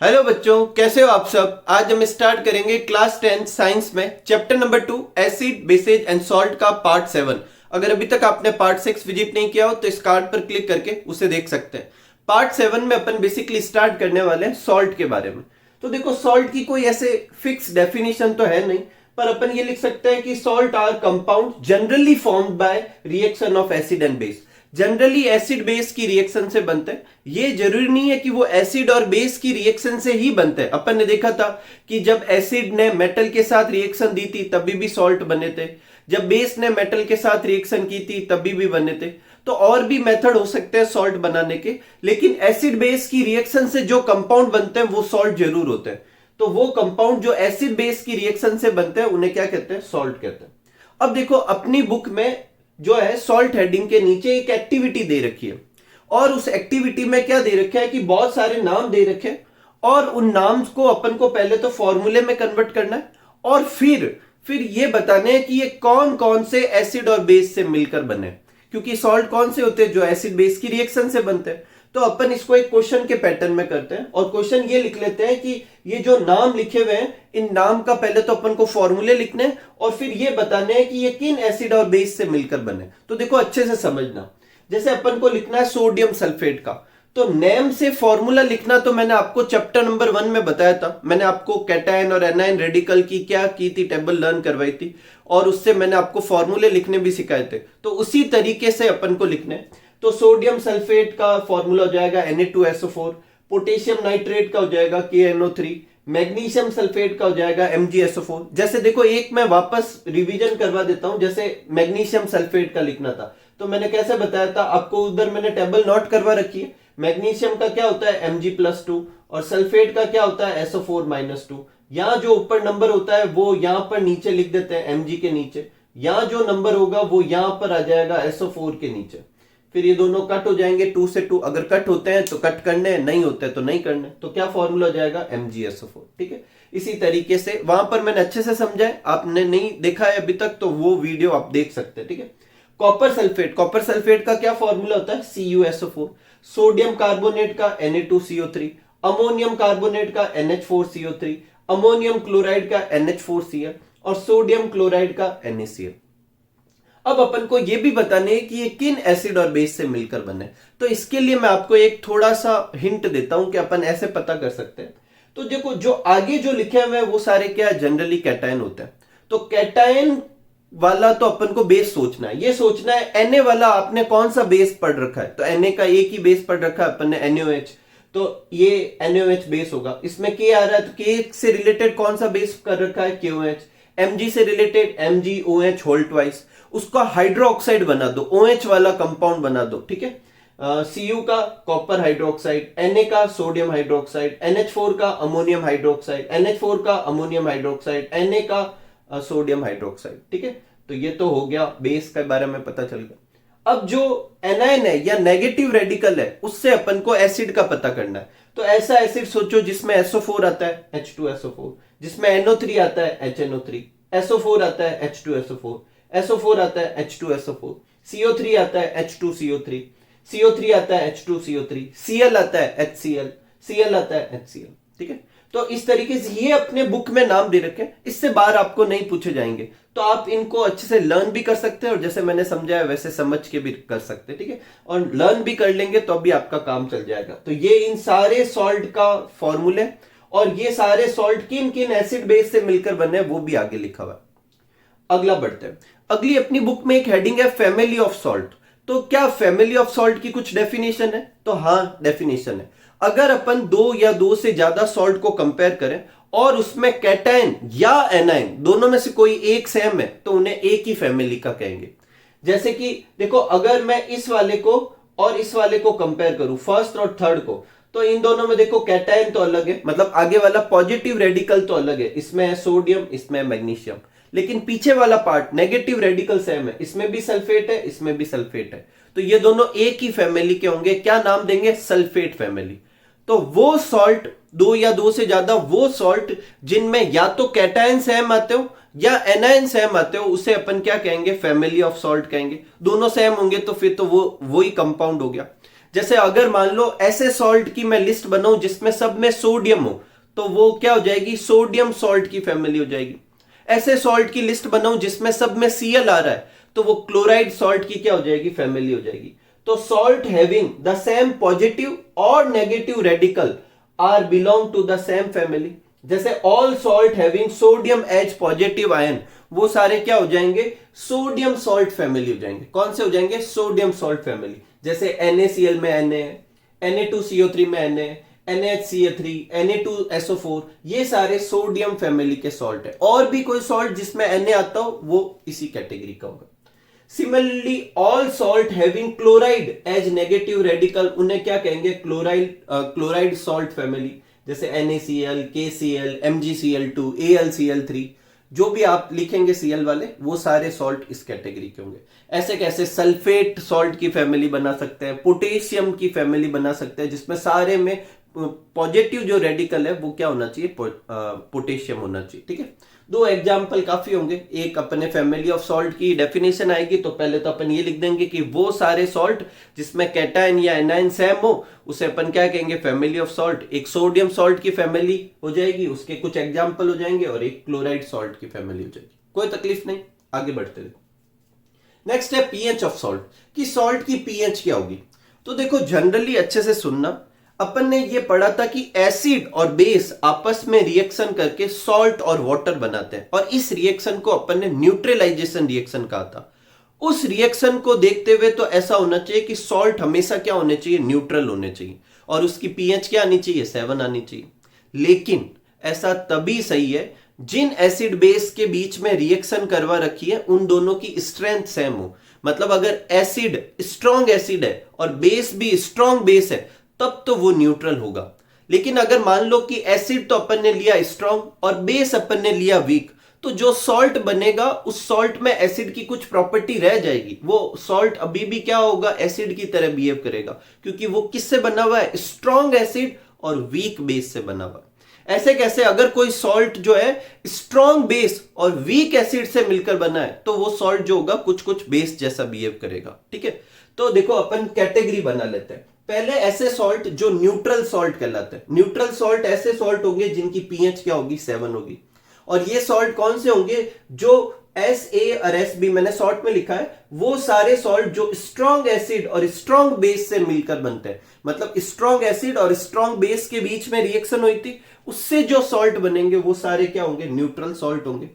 Hello बच्चों, कैसे हो आप सब। आज हम स्टार्ट करेंगे क्लास 10 साइंस में chapter number 2 acid bases and salt का पार्ट 7। अगर अभी तक आपने पार्ट 6 विजिट नहीं किया हो तो इस कार्ड पर क्लिक करके उसे देख सकते हैं। पार्ट 7 में अपन बेसिकली स्टार्ट करने वाले हैं सॉल्ट के बारे में। तो देखो, सॉल्ट की कोई ऐसे फिक्स डेफिनेशन तो है नहीं, पर अपन ये लिख सकते हैं कि salt are compound generally formed by reaction of acid and base. Generally acid base की रिएक्शन से बनते हैं। ये जरूरी नहीं है कि वो एसिड और बेस की रिएक्शन से ही बनते हैं। अपन ने देखा था कि जब एसिड ने मेटल के साथ रिएक्शन दी थी तभी भी सॉल्ट बने थे, जब बेस ने मेटल के साथ रिएक्शन की थी तभी भी बने थे। तो और भी मेथड हो सकते हैं सॉल्ट बनाने के, लेकिन एसिड बेस की रिएक्शन से जो कंपाउंड बनते हैं वो सॉल्ट जरूर होते हैं। तो वो कंपाउंड जो एसिड बेस की रिएक्शन से बनते हैं उन्हें क्या कहते हैं, सॉल्ट कहते हैं। अब देखो, अपनी बुक में जो है सॉल्ट हेडिंग के नीचे एक एक्टिविटी दे रखी है, और उस एक्टिविटी में क्या दे रखा है कि बहुत सारे नाम दे रखे हैं, और उन नाम को अपन को पहले तो फॉर्मूले में कन्वर्ट करना है, और फिर ये बताने हैं कि ये कौन कौन से एसिड और बेस से मिलकर बने। क्योंकि सॉल्ट कौन से होते हैं, जो एसिड बेस की रिएक्शन से बनते हैं। तो अपन इसको एक क्वेश्चन के पैटर्न में करते हैं, और क्वेश्चन ये लिख लेते हैं कि ये जो नाम लिखे हुए हैं, इन नाम का पहले तो अपन को फॉर्मूले लिखने हैं, और फिर ये बताने हैं कि ये किन एसिड और बेस से मिलकर बने। तो देखो, अच्छे से समझना। जैसे अपन को लिखना है सोडियम सल्फेट का, तो नेम से फॉर्मूला लिखना तो मैंने आपको चैप्टर नंबर 1 में बताया था। मैंने आपको कैटायन और एनायन रेडिकल की क्या की थी, टेबल लर्न करवाई थी, और उससे मैंने आपको फॉर्मूले लिखने भी सिखाए थे। तो उसी तरीके से अपन को लिखने। तो सोडियम सल्फेट का फॉर्मूला हो जाएगा Na2SO4, पोटेशियम नाइट्रेट का हो जाएगा KNO3, मैग्नीशियम सल्फेट का हो जाएगा MgSO4। जैसे देखो, एक मैं वापस रिवीजन करवा देता हूं। जैसे मैग्नीशियम सल्फेट का लिखना था तो मैंने कैसे बताया था आपको, उधर मैंने टेबल नोट करवा रखी है। मैग्नीशियम का क्या होता है, Mg+2, और सल्फेट का क्या होता है, SO4-2। यहां जो ऊपर नंबर होता है वो यहां पर नीचे लिख देते हैं Mg के नीचे, यहां जो नंबर होगा वो यहां पर आ जाएगा SO4 के नीचे। फिर ये दोनों कट हो जाएंगे 2 से 2। अगर कट होते हैं तो कट करने, नहीं होते तो नहीं करने। तो क्या फॉर्मूला हो जाएगा, MgSO4। ठीक है, इसी तरीके से वहां पर मैंने अच्छे से समझा है। आपने नहीं देखा है अभी तक तो वो वीडियो आप देख सकते हैं। ठीक है, कॉपर सल्फेट का क्या फॉर्मूला होता है, CuSO4। सोडियम कार्बोनेट का Na2CO3, अमोनियम कार्बोनेट का NH4CO3, अमोनियम क्लोराइड का NH4Cl, और सोडियम क्लोराइड का NaCl। अब अपन को यह भी बताने है कि ये किन एसिड और बेस से मिलकर बने। तो इसके लिए मैं आपको एक थोड़ा सा हिंट देता हूं कि अपन ऐसे पता कर सकते हैं। तो देखो, जो आगे जो लिखे हुए हैं वो सारे क्या जनरली कैटायन होते हैं। तो कैटायन वाला तो अपन को बेस सोचना है। ये सोचना है Na वाला आपने कौन सा बेस पढ़ रखा है। तो Na का एक ही बेस पढ़ रखा है अपन ने, NaOH। तो ये NaOH बेस होगा। इसमें K आ रहा है तो K से रिलेटेड कौन सा बेस कर रखा है, KOH। Mg से रिलेटेड MgOH होल ट्वाइस। उसका हाइड्रोक्साइड बना दो, OH वाला कंपाउंड बना दो। ठीक है, Cu का कॉपर हाइड्रोक्साइड, Na का सोडियम हाइड्रोक्साइड, NH4 का अमोनियम हाइड्रोक्साइड, NH4 का अमोनियम हाइड्रोक्साइड, Na का सोडियम हाइड्रोक्साइड। ठीक है, तो ये तो हो गया, बेस के बारे में पता चल गया। अब जो एनायन है या नेगेटिव रेडिकल है, उससे अपन को एसिड का पता करना है। तो ऐसा एसिड सोचो जिसमें SO4 आता है, H2SO4, जिसमें NO3 आता है, HNO3, SO4 आता है, H2SO4, SO4 आता है, H2SO4, CO3 आता है, H2CO3, CO3 आता है, H2CO3, Cl आता है, HCl, Cl आता है, HCl। ठीक है, तो इस तरीके से ये अपने बुक में नाम दे रखे हैं। इससे बाहर आपको नहीं पूछे जाएंगे, तो आप इनको अच्छे से लर्न भी कर सकते हैं, और जैसे मैंने समझाया वैसे समझ के भी कर सकते हैं। ठीक है, और लर्न भी कर लेंगे तो अभी आपका काम चल जाएगा। तो ये इन सारे सॉल्ट का फॉर्मूले, और ये सारे सॉल्ट किन किन एसिड बेस से मिलकर बने वो भी आगे लिखा हुआ है। अगला बढ़ते हैं। अगली अपनी बुक में एक हेडिंग है फैमिली ऑफ सॉल्ट। तो क्या फैमिली ऑफ सॉल्ट की कुछ डेफिनेशन है, तो हाँ, डेफिनेशन है। अगर अपन 2 या 2 से ज्यादा सॉल्ट को कंपेयर करें और उसमें कैटायन या एनायन दोनों में से कोई एक सेम है तो उन्हें एक ही फैमिली का कहेंगे। जैसे कि देखो, अगर मैं इस वाले को और इस वाले को कंपेयर करूं, फर्स्ट और थर्ड को, तो इन दोनों में देखो कैटायन तो अलग है, मतलब आगे वाला पॉजिटिव रेडिकल तो अलग है। इसमें है सोडियम, इसमें है मैग्नीशियम, लेकिन पीछे वाला पार्ट नेगेटिव रेडिकल सेम है। इसमें भी सल्फेट है, इसमें भी सल्फेट है। तो ये दोनों एक ही फैमिली के होंगे। क्या नाम देंगे, सल्फेट फैमिली। तो वो सॉल्ट 2 या 2 से ज्यादा वो सॉल्ट जिनमें या तो कैटायन सेम आते हो या एनायन सेम आते हो, उसे अपन क्या कहेंगे, फैमिली ऑफ सॉल्ट कहेंगे। दोनों सेम होंगे तो फिर तो वो वही कंपाउंड हो गया। जैसे अगर मान लो ऐसे सॉल्ट की मैं लिस्ट बनाऊं जिसमें सब में सोडियम हो, तो वो क्या हो जाएगी, सोडियम सॉल्ट की फैमिली हो जाएगी। ऐसे सॉल्ट की लिस्ट बनाऊं जिसमें सब में Cl आ रहा है, तो वो क्लोराइड सॉल्ट की क्या हो जाएगी, फैमिली हो जाएगी। तो salt having the same positive और negative radical are belong to the same family. जैसे all salt having sodium H positive ion, वो सारे क्या हो जाएंगे, सोडियम सॉल्ट फैमिली हो जाएंगे। कौन से हो जाएंगे, सोडियम सॉल्ट फैमिली। जैसे NaCl में Na है, Na2CO3 में Na है, NaHCl3, Na2SO4, ये सारे सोडियम फैमिली के सॉल्ट है। और भी कोई सॉल्ट जिसमें Na आता हो वो इसी कैटेगरी का होगा। Similarly all salt having chloride as negative radical, उन्हें क्या कहेंगे, क्लोराइड सॉल्ट फैमिली। जैसे NaCl, KCl, MgCl2, AlCl3, जो भी आप लिखेंगे Cl वाले, वो सारे सॉल्ट इस कैटेगरी के होंगे। ऐसे कैसे सल्फेट सॉल्ट की फैमिली बना सकते हैं, पोटेशियम की फैमिली बना सकते हैं, जिसमें सारे में पॉजिटिव जो रेडिकल है वो क्या होना चाहिए, पोटेशियम होना चाहिए। ठीक है, दो एग्जाम्पल काफी होंगे। एक अपने फैमिली ऑफ सॉल्ट की डेफिनेशन आएगी, तो पहले तो अपन ये लिख देंगे कि वो सारे सॉल्ट जिसमें कैटायन या एनायन सेम हो, उसे अपन क्या कहेंगे, फैमिली ऑफ सॉल्ट। एक सोडियम सॉल्ट की फैमिली हो जाएगी, उसके कुछ एग्जाम्पल हो जाएंगे, और एक क्लोराइड सॉल्ट की फैमिली हो जाएगी। कोई तकलीफ नहीं, आगे बढ़ते देखो। नेक्स्ट है पीएच ऑफ सॉल्ट, कि सॉल्ट की पीएच क्या होगी। तो देखो जनरली अच्छे से सुनना, अपन ने ये पढ़ा था कि एसिड और बेस आपस में रिएक्शन करके सॉल्ट और वाटर बनाते हैं, और इस रिएक्शन को अपन ने न्यूट्रलाइजेशन रिएक्शन कहा था। उस रिएक्शन को देखते हुए तो ऐसा होना चाहिए कि सॉल्ट हमेशा क्या होने चाहिए, न्यूट्रल होने चाहिए, और उसकी पीएच क्या आनी चाहिए, 7 आनी चाहिए। लेकिन ऐसा तभी सही है जिन एसिड बेस के बीच में रिएक्शन करवा रखी है उन दोनों की स्ट्रेंथ सेम हो। मतलब अगर एसिड स्ट्रॉन्ग एसिड है और बेस भी स्ट्रॉन्ग बेस है, तब तो वो न्यूट्रल होगा। लेकिन अगर मान लो कि एसिड तो अपन ने लिया स्ट्रॉन्ग और बेस अपन ने लिया वीक, तो जो सॉल्ट बनेगा उस सॉल्ट में एसिड की कुछ प्रॉपर्टी रह जाएगी। वो सॉल्ट अभी भी क्या होगा, एसिड की तरह बिहेव करेगा, क्योंकि वो किससे बना हुआ है, स्ट्रॉन्ग एसिड और वीक बेस से बना हुआ है। ऐसे कैसे, अगर कोई सॉल्ट जो है स्ट्रॉन्ग बेस और वीक एसिड से मिलकर बना है, तो वो सॉल्ट जो होगा कुछ कुछ बेस जैसा बिहेव करेगा। ठीक है, तो देखो अपन कैटेगरी बना लेते हैं। पहले ऐसे सॉल्ट जो न्यूट्रल सॉल्ट कहलाते हैं। न्यूट्रल सॉल्ट ऐसे सॉल्ट होंगे जिनकी पीएच क्या होगी, 7 होगी। और ये सॉल्ट कौन से होंगे, जो SA और SB मैंने शॉर्ट में लिखा है, वो सारे सॉल्ट जो स्ट्रॉन्ग एसिड और स्ट्रॉन्ग बेस से मिलकर बनते हैं। मतलब स्ट्रॉन्ग एसिड और स्ट्रॉन्ग बेस के बीच में रिएक्शन हुई थी, उससे जो सॉल्ट बनेंगे वो सारे क्या होंगे, न्यूट्रल सॉल्ट होंगे।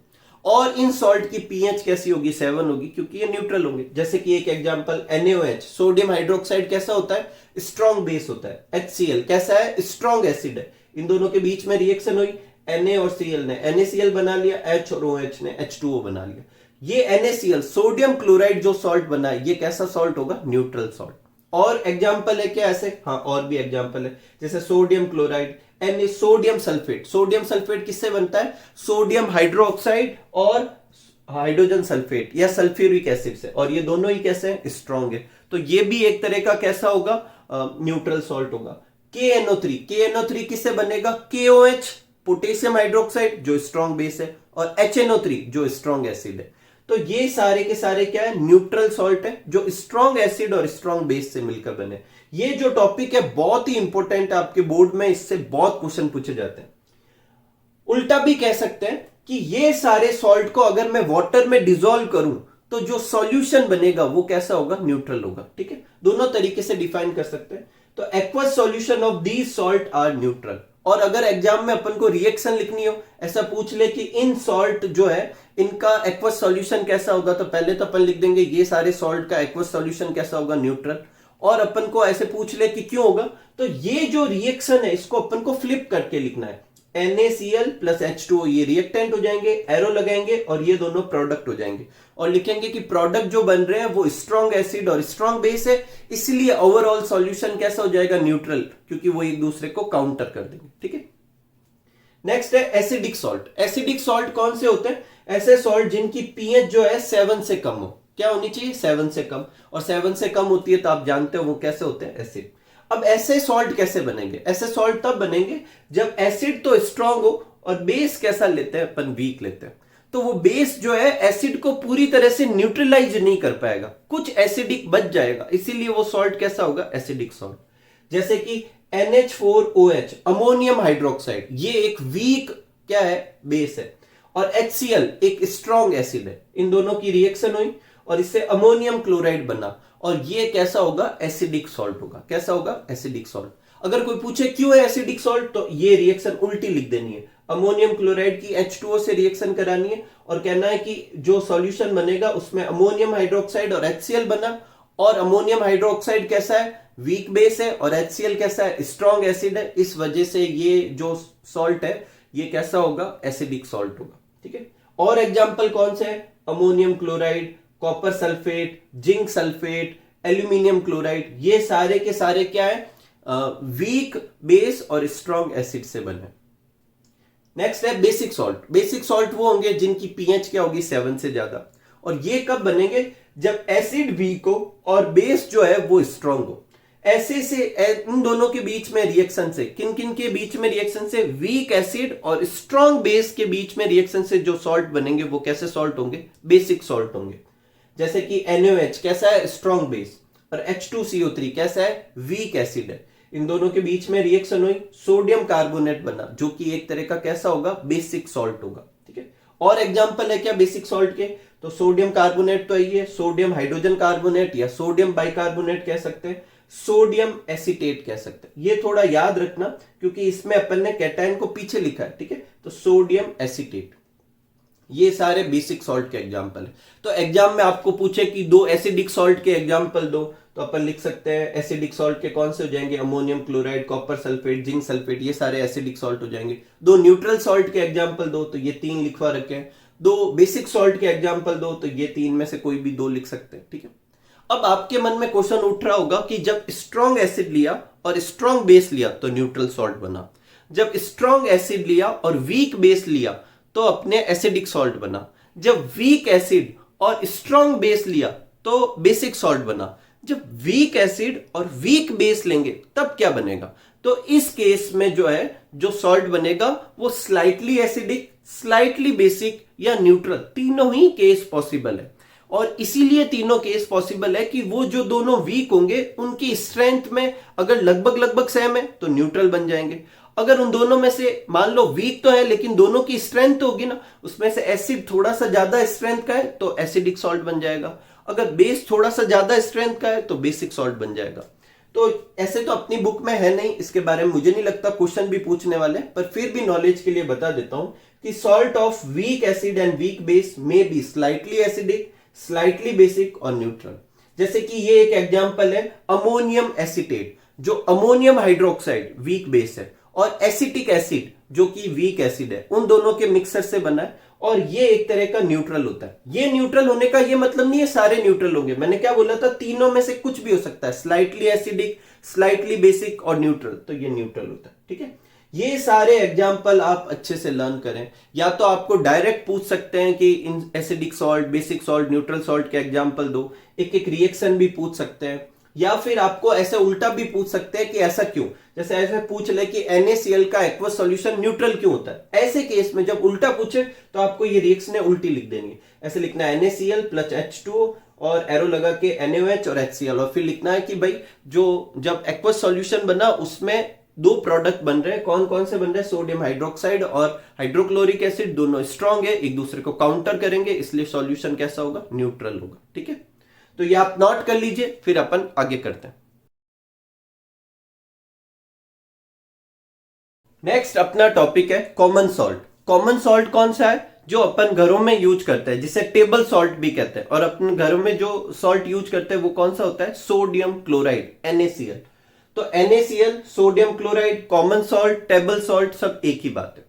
और इन सॉल्ट की पीएच कैसी होगी, 7 होगी, क्योंकि ये न्यूट्रल होंगे। जैसे कि एक एग्जांपल NaOH, सोडियम हाइड्रोक्साइड कैसा होता है, स्ट्रॉन्ग बेस होता है। HCl कैसा है, स्ट्रॉन्ग एसिड है। इन दोनों के बीच में रिएक्शन हुई, Na और Cl ने NaCl बना लिया, H और OH ने H2O बना लिया। ये NaCl सोडियम क्लोराइड जो सॉल्ट बना है, ये कैसा सॉल्ट होगा, न्यूट्रल सॉल्ट। और एग्जांपल है क्या ऐसे, हाँ और भी एग्जांपल है, जैसे sodium chloride, sodium sulphate. Sodium sulphate किससे बनता है, सोडियम हाइड्रोक्साइड और हाइड्रोजन सल्फेट या सल्फ्यूरिक एसिड से, और ये दोनों ही कैसे हैं, स्ट्रॉन्ग है। तो ये भी एक तरह का कैसा होगा, न्यूट्रल सॉल्ट होगा। KNO3 किससे बनेगा, KOH पोटेशियम हाइड्रोक्साइड जो स्ट्रॉन्ग बेस है, और HNO3 जो स्ट्रॉन्ग एसिड है। तो ये सारे के सारे क्या है, न्यूट्रल सॉल्ट है, जो स्ट्रॉन्ग एसिड और स्ट्रॉन्ग बेस से मिलकर बने। ये जो टॉपिक है बहुत ही इंपॉर्टेंट है आपके बोर्ड में, इससे बहुत क्वेश्चन पूछे जाते हैं। उल्टा भी कह सकते हैं कि ये सारे सॉल्ट को अगर मैं वाटर में डिसॉल्व करूं, तो जो सॉल्यूशन बनेगा वो कैसा होगा, न्यूट्रल होगा। ठीक है, दोनों तरीके से डिफाइन कर सकते हैं। तो aqueous solution of these salt are neutral. और अगर एग्जाम में अपन को रिएक्शन लिखनी हो, ऐसा पूछ ले कि इन सॉल्ट जो है इनका एक्वस सॉल्यूशन कैसा होगा, तो पहले तो अपन लिख देंगे ये सारे सॉल्ट का एक्वस सॉल्यूशन कैसा होगा, न्यूट्रल। और अपन को ऐसे पूछ ले कि क्यों होगा, तो ये जो रिएक्शन है इसको अपन को फ्लिप करके लिखना है। NaCl प्लस H2O ये रिएक्टेंट हो जाएंगे, एरो लगाएंगे और ये दोनों प्रोडक्ट हो जाएंगे, और लिखेंगे कि प्रोडक्ट जो बन रहे हैं वो स्ट्रॉन्ग एसिड और स्ट्रॉन्ग बेस है, इसलिए ओवरऑल सॉल्यूशन कैसा हो जाएगा, न्यूट्रल, क्योंकि वो एक दूसरे को काउंटर कर देंगे। ठीक है, नेक्स्ट है एसिडिक सॉल्ट। एसिडिक सॉल्ट कौन से होते हैं, ऐसे सॉल्ट जिनकी पीएच जो है 7 से कम हो। क्या होनी चाहिए, 7 से कम, और 7 से कम होती है तो आप जानते हो वो कैसे होते हैं, एसिड। अब ऐसे सॉल्ट कैसे बनेंगे, ऐसे सॉल्ट तब बनेंगे जब एसिड तो स्ट्रॉन्ग हो और बेस कैसा लेते हैं अपन, वीक लेते हैं। तो वो बेस जो है एसिड को पूरी तरह से न्यूट्रलाइज नहीं कर पाएगा, कुछ एसिडिक बच जाएगा, इसीलिए वो सॉल्ट कैसा होगा, एसिडिक सॉल्ट। जैसे कि NH4OH अमोनियम हाइड्रोक्साइड, ये एक वीक क्या है, बेस है, और HCl एक स्ट्रॉन्ग एसिड है। इन दोनों की रिएक्शन हुई और इससे अमोनियम क्लोराइड बना, और ये कैसा होगा, एसिडिक सॉल्ट होगा। कैसा होगा, एसिडिक सॉल्ट। अगर कोई पूछे क्यों है एसिडिक सॉल्ट, तो ये रिएक्शन उल्टी लिख देनी है। अमोनियम क्लोराइड की H2O से रिएक्शन करानी है और कहना है कि जो सॉल्यूशन बनेगा उसमें अमोनियम हाइड्रोक्साइड और HCl बना, और अमोनियम हाइड्रोक्साइड कैसा है, वीक बेस है, और HCl कैसा है, स्ट्रॉन्ग एसिड है। इस वजह से ये जो सॉल्ट है ये कैसा होगा, एसिडिक सॉल्ट होगा। ठीक है। और एग्जांपल कौन से है, ammonium chloride, copper sulphate, zinc sulphate, aluminium chloride, ये सारे के सारे क्या है, वीक बेस और स्ट्रॉन्ग एसिड से बने। नेक्स्ट है बेसिक सॉल्ट। बेसिक सॉल्ट वो होंगे जिनकी पीएच क्या होगी, 7 से ज्यादा, और ये कब बनेंगे, जब एसिड वीक हो और बेस जो है वो स्ट्रॉन्ग हो। ऐसे से इन दोनों के बीच में रिएक्शन से, किन किन के बीच में रिएक्शन से, वीक एसिड और स्ट्रॉन्ग बेस के बीच में रिएक्शन से जो सॉल्ट बनेंगे वो कैसे सॉल्ट होंगे, बेसिक सॉल्ट होंगे। जैसे कि NaOH कैसा है, स्ट्रॉन्ग बेस, और H2CO3 कैसा है, वीक एसिड है। इन दोनों के बीच में रिएक्शन हुई, सोडियम कार्बोनेट बना, जो कि एक तरह का कैसा होगा, बेसिक सॉल्ट होगा। ठीक है। और एग्जांपल है क्या बेसिक सॉल्ट के, तो सोडियम कार्बोनेट तो है, सोडियम हाइड्रोजन कार्बोनेट या सोडियम बाइकार्बोनेट कह सकते हैं, सोडियम एसीटेट कह सकते हैं। ये थोड़ा याद रखना क्योंकि इसमें अपन ने कैटायन को पीछे लिखा है। ठीक है। तो सोडियम एसीटेट, ये सारे बेसिक सॉल्ट के एग्जांपल है। तो एग्जाम में आपको पूछे कि दो एसिडिक सॉल्ट के एग्जांपल दो, तो अपन लिख सकते हैं एसिडिक सॉल्ट के कौन से हो जाएंगे, ammonium chloride, copper sulphate, zinc sulphate, ये सारे एसिडिक सॉल्ट हो जाएंगे। दो न्यूट्रल सॉल्ट के एग्जांपल दो, तो ये 3 लिखवा रखे हैं। दो बेसिक सॉल्ट के एग्जांपल दो, तो ये 3 में से कोई भी 2 लिख सकते हैं। ठीक है। अब आपके मन में क्वेश्चन उठ रहा होगा कि जब स्ट्रॉन्ग एसिड लिया और स्ट्रॉन्ग बेस लिया तो न्यूट्रल सॉल्ट बना, जब स्ट्रॉन्ग एसिड लिया और वीक बेस लिया तो अपने एसिडिक सॉल्ट बना, जब वीक एसिड और स्ट्रॉन्ग बेस लिया तो बेसिक सॉल्ट बना, जब वीक एसिड और वीक बेस लेंगे तब क्या बनेगा। तो इस केस में जो है, जो सॉल्ट बनेगा वो स्लाइटली एसिडिक, स्लाइटली बेसिक या न्यूट्रल, तीनों ही केस पॉसिबल है। और इसीलिए तीनों केस पॉसिबल है कि वो जो दोनों वीक होंगे उनकी स्ट्रेंथ में अगर लगभग लगभग सेम है तो न्यूट्रल बन जाएंगे। अगर उन दोनों में से मान लो वीक तो है लेकिन दोनों की स्ट्रेंथ तो होगी ना, उसमें से एसिड थोड़ा सा ज्यादा स्ट्रेंथ का है तो एसिडिक सॉल्ट बन जाएगा, अगर बेस थोड़ा सा ज्यादा स्ट्रेंथ का है तो बेसिक सॉल्ट बन जाएगा। तो ऐसे तो अपनी बुक में है नहीं, इसके बारे में मुझे नहीं लगता क्वेश्चन भी पूछने वाले, पर फिर भी नॉलेज के लिए बता देता हूं कि salt of weak acid and weak base may be slightly acidic, slightly basic और न्यूट्रल। जैसे कि ये एक एग्जांपल है अमोनियम एसीटेट, जो अमोनियम हाइड्रोक्साइड वीक बेस है और एसिटिक एसिड जो कि वीक एसिड है, उन दोनों के मिक्सर से बना है और ये एक तरह का न्यूट्रल होता है। ये न्यूट्रल होने का ये मतलब नहीं है सारे न्यूट्रल होंगे, मैंने क्या बोला था, तीनों में से कुछ भी हो सकता है, स्लाइटली एसिडिक, स्लाइटली बेसिक और न्यूट्रल, तो ये न्यूट्रल होता है। ठीक है। ये सारे एग्जाम्पल आप अच्छे से लर्न करें, या तो आपको डायरेक्ट पूछ सकते हैं कि in acidic salt, basic salt, neutral salt के एग्जाम्पल दो, एक एक रिएक्शन भी पूछ सकते हैं, या फिर आपको ऐसे उल्टा भी पूछ सकते हैं कि ऐसा क्यों, जैसे ऐसे पूछ ले कि NaCl का एक्वस सॉल्यूशन न्यूट्रल क्यों होता है। ऐसे केस में जब उल्टा पूछे तो आपको ये रिएक्शन उल्टी लिख देनी है, ऐसे लिखना है NaCl प्लस H2O और एरो लगा के NaOH और HCl, और फिर लिखना है कि भाई जो जब एक्वस सॉल्यूशन बना उसमें 2 प्रोडक्ट बन रहे हैं, कौन कौन से बन रहे हैं, सोडियम हाइड्रोक्साइड और हाइड्रोक्लोरिक एसिड, दोनों स्ट्रॉन्ग है, एक दूसरे को काउंटर करेंगे, इसलिए सॉल्यूशन कैसा होगा, न्यूट्रल होगा। ठीक है। तो ये आप नोट कर लीजिए, फिर अपन आगे करते हैं। नेक्स्ट अपना टॉपिक है कॉमन सॉल्ट। कॉमन सॉल्ट कौन सा है, जो अपन घरों में यूज करते हैं, जिसे टेबल सॉल्ट भी कहते हैं, और अपन घरों में जो सॉल्ट यूज करते हैं वो कौन सा होता है, सोडियम क्लोराइड, NaCl। तो NaCl, sodium chloride, common salt, table salt, सब एक ही बात है।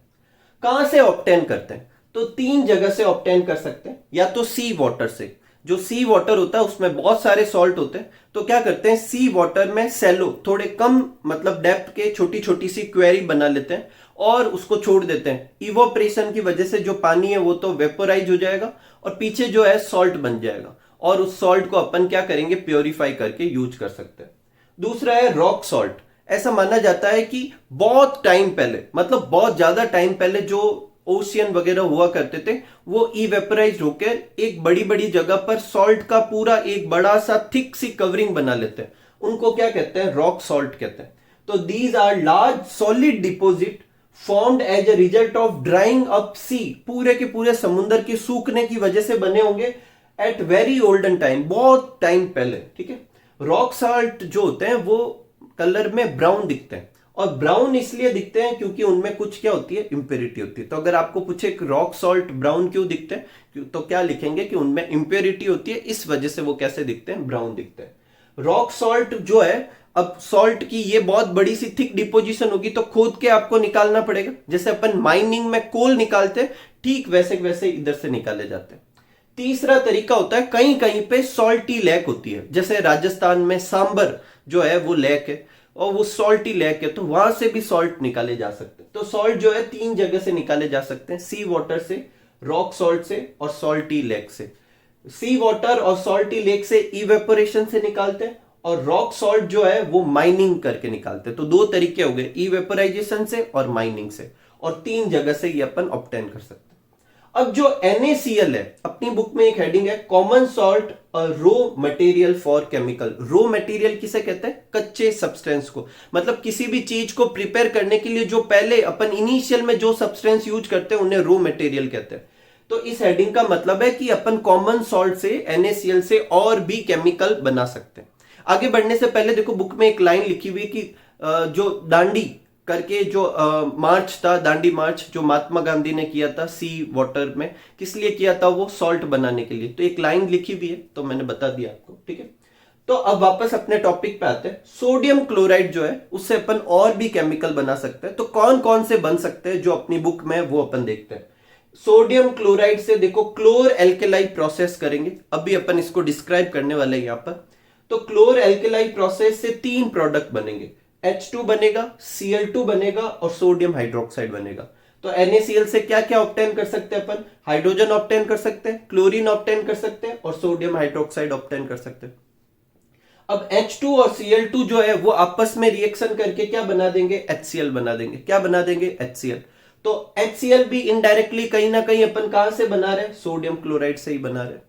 कहां से ऑब्टेन करते हैं, तो 3 जगह से ऑब्टेन कर सकते हैं, या तो सी वाटर से, जो सी वाटर होता है उसमें बहुत सारे सॉल्ट होते हैं, तो क्या करते हैं सी वाटर में सेलो, थोड़े कम मतलब डेप्थ के छोटी छोटी सी क्वेरी बना लेते हैं और उसको छोड़ देते हैं। इवोपरेशन की वजह से जो पानी है वो तो वेपोराइज हो जाएगा और पीछे जो है सॉल्ट बन जाएगा, और उस सॉल्ट को अपन क्या करेंगे, प्योरीफाई करके यूज कर सकते हैं। दूसरा है रॉक सॉल्ट। ऐसा माना जाता है कि बहुत टाइम पहले, मतलब बहुत ज्यादा टाइम पहले जो ओशियन वगैरह हुआ करते थे, वो इवेपोराइज होकर एक बड़ी बड़ी जगह पर सॉल्ट का पूरा एक बड़ा सा थिक सी कवरिंग बना लेते हैं। उनको क्या कहते हैं? रॉक सॉल्ट कहते हैं। तो these are large solid deposit formed as a result of drying up sea, पूरे के पूरे समुद्र के सूखने की वजह से बने होंगे एट वेरी ओल्डन टाइम, बहुत टाइम पहले। ठीक है, रॉक सॉल्ट जो होते हैं वो कलर में ब्राउन दिखते हैं, और ब्राउन इसलिए दिखते हैं क्योंकि उनमें कुछ क्या होती है? इंप्योरिटी होती है। तो अगर आपको पूछे रॉक सॉल्ट ब्राउन क्यों दिखते हैं, तो क्या लिखेंगे कि उनमें इंप्योरिटी होती है, इस वजह से वो कैसे दिखते हैं? ब्राउन दिखते हैं। रॉक सॉल्ट जो है, अब सॉल्ट की ये बहुत बड़ी सी थिक डिपोजिशन होगी, तो खोद के आपको निकालना पड़ेगा। जैसे अपन माइनिंग में कोल निकालते हैं, ठीक वैसे वैसे इधर से निकाले जाते हैं। तीसरा तरीका होता है, कहीं कहीं पे सॉल्टी लेक होती है, जैसे राजस्थान में सांबर जो है वो लेक है, और वो सॉल्टी लेक है, तो वहां से भी सॉल्ट निकाले जा सकते हैं। तो सॉल्ट जो है 3 जगह से निकाले जा सकते हैं, सी वाटर से, रॉक सॉल्ट से, और सॉल्टी लेक से। सी वाटर और सॉल्टी लेक से इवेपोरेशन से निकालते हैं, और रॉक सॉल्ट जो है वो माइनिंग करके निकालते हैं। तो 2 तरीके हो गए, इवेपोराइजेशन से और माइनिंग से, और 3 जगह से ये अपन ऑब्टेन कर सकते हैं। अब जो NaCl है, अपनी बुक में एक हेडिंग है, common salt raw material for chemical. Raw material किसे कहते हैं? कच्चे सब्सटेंस को, मतलब किसी भी चीज को प्रिपेयर करने के लिए जो पहले अपन इनिशियल में जो सब्सटेंस यूज करते हैं उन्हें रो मटेरियल कहते हैं। तो इस हेडिंग का मतलब है कि अपन कॉमन सॉल्ट से, NaCl से और भी केमिकल बना सकते हैं। आगे बढ़ने से पहले देखो, बुक में एक लाइन लिखी हुई कि जो दांडी करके जो मार्च था, दांडी मार्च जो महात्मा गांधी ने किया था सी वाटर में, किस लिए किया था? वो सॉल्ट बनाने के लिए। तो एक लाइन लिखी हुई है, तो मैंने बता दिया आपको। ठीक है, तो अब वापस अपने टॉपिक पे आते हैं। सोडियम क्लोराइड जो है, उससे अपन और भी केमिकल बना सकते हैं। तो कौन कौन से बन सकते हैं जो अपनी बुक में, वो अपन देखते हैं। सोडियम क्लोराइड से देखो क्लोर एल्केलाई प्रोसेस करेंगे, अभी अपन इसको डिस्क्राइब करने वाले हैं यहां पर। तो क्लोर एल्केलाई प्रोसेस से 3 प्रोडक्ट बनेंगे, H2 बनेगा, Cl2 बनेगा, और सोडियम हाइड्रोक्साइड बनेगा। तो NaCl से क्या क्या ऑब्टेन कर सकते हैं अपन? हाइड्रोजन ऑब्टेन कर सकते हैं, क्लोरीन ऑब्टेन कर सकते हैं, और सोडियम हाइड्रोक्साइड ऑब्टेन कर सकते हैं। अब H2 और Cl2 जो है वो आपस में रिएक्शन करके क्या बना देंगे? HCl बना देंगे। क्या बना देंगे? HCl। तो HCl भी इनडायरेक्टली कहीं ना कहीं अपन कहां से बना रहे हैं? सोडियम क्लोराइड से ही बना रहे हैं।